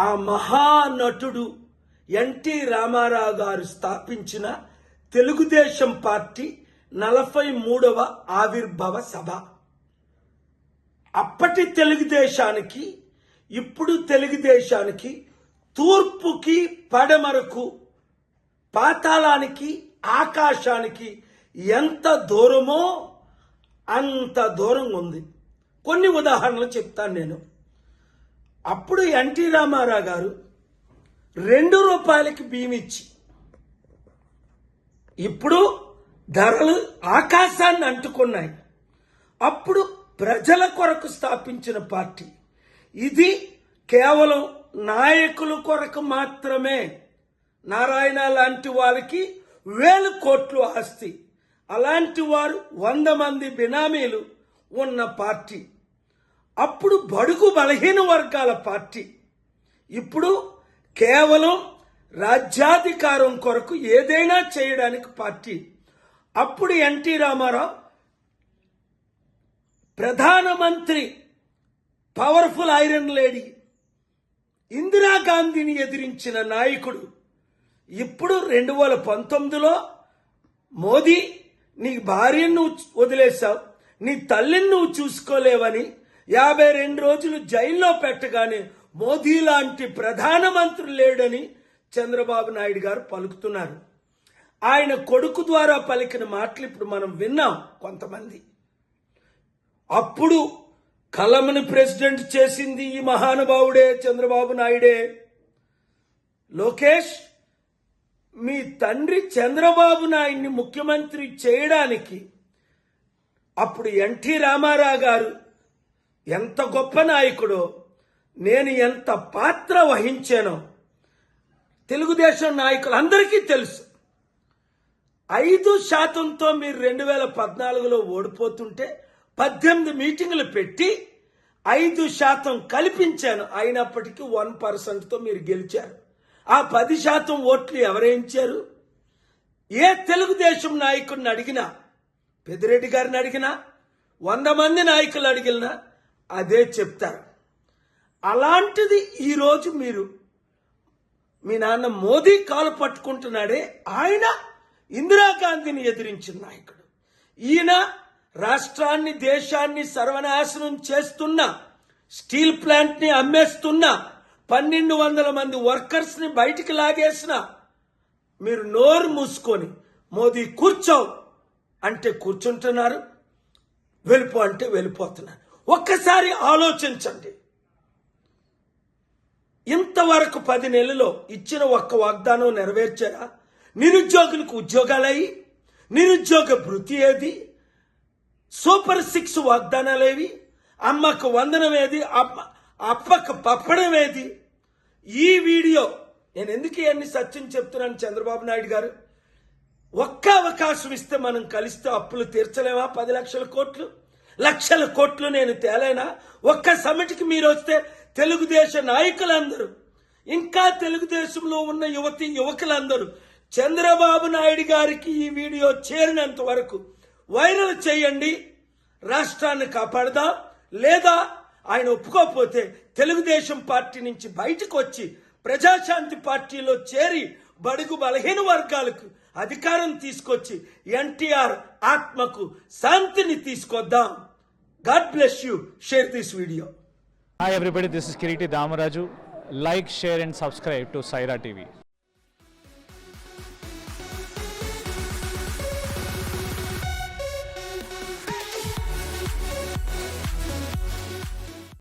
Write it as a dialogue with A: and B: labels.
A: ఆ మహానటుడు ఎన్టీ రామారావు గారు స్థాపించిన తెలుగుదేశం పార్టీ 43వ ఆవిర్భావ సభ. అప్పటి తెలుగుదేశానికి ఇప్పుడు తెలుగుదేశానికి తూర్పుకి పడమరకు పాతాళానికి ఆకాశానికి ఎంత దూరమో అంత దూరం ఉంది. కొన్ని ఉదాహరణలు చెప్తాను నేను. అప్పుడు ఎన్టీ రామారావు గారు 2 రూపాయలకి బియ్యం ఇచ్చి, ఇప్పుడు ధరలు ఆకాశాన్ని అంటుకున్నాయి. అప్పుడు ప్రజల కొరకు స్థాపించిన పార్టీ ఇది. కేవలం నాయకుల కొరకు మాత్రమే. నారాయణ లాంటి వాళ్ళకి 1000 కోట్లు ఆస్తి, అలాంటి వారు 100 మంది బినామీలు ఉన్న పార్టీ. అప్పుడు బడుగు బలహీన వర్గాల పార్టీ. ఇప్పుడు కేవలం రాజ్యాధికారం కొరకు ఏదైనా చేయడానికి పార్టీ. అప్పుడు ఎన్టీ రామారావు ప్రధానమంత్రి, పవర్ఫుల్ ఐరన్ లేడీ ఇందిరాగాంధీని ఎదిరించిన నాయకుడు. ఇప్పుడు 2019లో మోదీ, నీ భార్యను వదిలేశావు, నీ తల్లిని నువ్వు చూసుకోలేవని 52 రోజులు జైల్లో పెట్టగానే మోదీ లాంటి ప్రధానమంత్రి లేడని చంద్రబాబు నాయుడు గారు పలుకుతున్నారు. ఆయన కొడుకు ద్వారా పలికిన మాటలు ఇప్పుడు మనం విన్నాం కొంతమంది. అప్పుడు కలమని ప్రెసిడెంట్ చేసింది ఈ మహానుభావుడే, చంద్రబాబు నాయుడే. లోకేష్, మీ తండ్రి చంద్రబాబు నాయుడిని ముఖ్యమంత్రి చేయడానికి అప్పుడు ఎన్టీ రామారావు గారు ఎంత గొప్ప నాయకుడో, నేను ఎంత పాత్ర వహించానో తెలుగుదేశం నాయకులందరికీ తెలుసు. 5%తో మీరు 2014లో ఓడిపోతుంటే 18 మీటింగులు పెట్టి 5% కల్పించాను. అయినప్పటికీ 1%తో మీరు గెలిచారు. ఆ 10% ఓట్లు ఎవరేయించారు? ఏ తెలుగుదేశం నాయకుడిని అడిగినా, పెద్దిరెడ్డి గారిని అడిగినా, 100 మంది నాయకులు అడిగినా అదే చెప్తారు. అలాంటిది ఈరోజు మీరు, మీ నాన్న మోదీ కాలు పట్టుకుంటున్నాడే, ఆయన ఇందిరాగాంధీని ఎదిరించిన నాయకుడు. ఈయన రాష్ట్రాన్ని, దేశాన్ని సర్వనాశనం చేస్తున్న, స్టీల్ ప్లాంట్ ని అమ్మేస్తున్న, 1200 మంది వర్కర్స్ ని బయటికి లాగేసిన, మీరు నోరు మూసుకొని మోదీ కూర్చో అంటే కూర్చుంటున్నారు, వెళ్ళిపో అంటే వెళ్ళిపోతున్నారు. ఒక్కసారి ఆలోచించండి. ఇంతవరకు 10 నెలల్లో ఇచ్చిన ఒక్క వాగ్దానం నెరవేర్చారా? నిరుద్యోగులకు ఉద్యోగాలయ్యి, నిరుద్యోగ భృతి ఏది? సూపర్ 6 వాగ్దానాలేవి? అమ్మకు వందనం ఏది? అప్పకు పప్పడం ఏది? ఈ వీడియో నేను ఎందుకు ఇవన్నీ సత్యం చెప్తున్నాను? చంద్రబాబు నాయుడు గారు, ఒక్క అవకాశం ఇస్తే మనం కలిస్తే అప్పులు తీర్చలేమా? 10 లక్షల కోట్లు, లక్షల కోట్లు నేను తేలేనా? ఒక్క సమిటికి మీరు వస్తే తెలుగుదేశ నాయకులందరూ, ఇంకా తెలుగుదేశంలో ఉన్న యువతి యువకులందరూ చంద్రబాబు నాయుడు గారికి ఈ వీడియో చేరినంత వరకు వైరల్ చేయండి. రాష్ట్రాన్ని కాపాడదాం. లేదా ఆయన ఒప్పుకోకపోతే తెలుగుదేశం పార్టీ నుంచి బయటకు వచ్చి ప్రజాశాంతి పార్టీలో చేరి బడుగు బలహీన వర్గాలకు అధికారం తీసుకొచ్చి ఎన్టీఆర్ ఆత్మకు శాంతిని తీసుకొద్దాం. God bless you. Share this video.
B: Hi everybody, this is Kiriti Damaraju. Like, share and subscribe to Saira TV.